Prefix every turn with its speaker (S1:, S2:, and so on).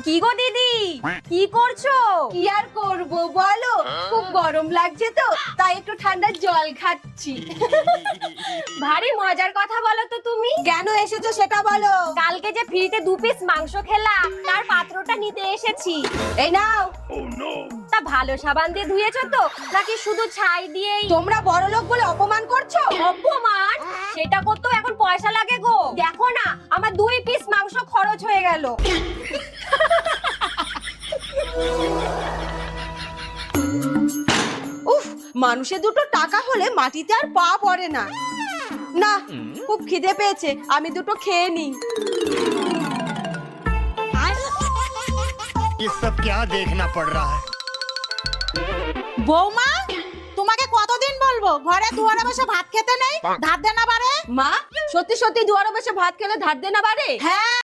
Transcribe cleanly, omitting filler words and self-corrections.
S1: কি গো দিদি, কি করছো?
S2: কি আর করবো বলো, খুব গরম লাগছে তো তাই একটু ঠান্ডা জল খাচ্ছি।
S1: ভারী মজার কথা বলো তো তুমি।
S2: কেন এসেছো সেটা বলো।
S1: কালকে যে ফ্রিতে 2 পিস মাংস খেলা, তার পাত্রটা নিতে এসেছি।
S2: এই নাও।
S1: তা ভালো সাবান দিয়ে ধুয়েছো তো, নাকি শুধু ছাই দিয়েই?
S2: তোমরা বড় লোক বলে অপমান করছো।
S1: অপমান? সেটা করতেও এখন পয়সা লাগে গো। দেখো না, আমার 2 পিস মাংস খরচ হয়ে গেল।
S2: উফ, মানুষের দুটো টাকা হলে মাটিতে আর পা পড়ে না। না, খুব খিদে পেয়েছে, আমি দুটো খেয়ে নিই।
S3: ये सब क्या देखना पड़ रहा है।
S4: বৌমা, তোমাকে কতদিন বলবো ঘরে দুয়ারে বসে ভাত খেতে নেই, ধার দে না পারে?
S2: মা, সত্যি সত্যি দুয়ারে বসে ভাত খেলে ধার দে না বাড়ে?
S4: হ্যাঁ।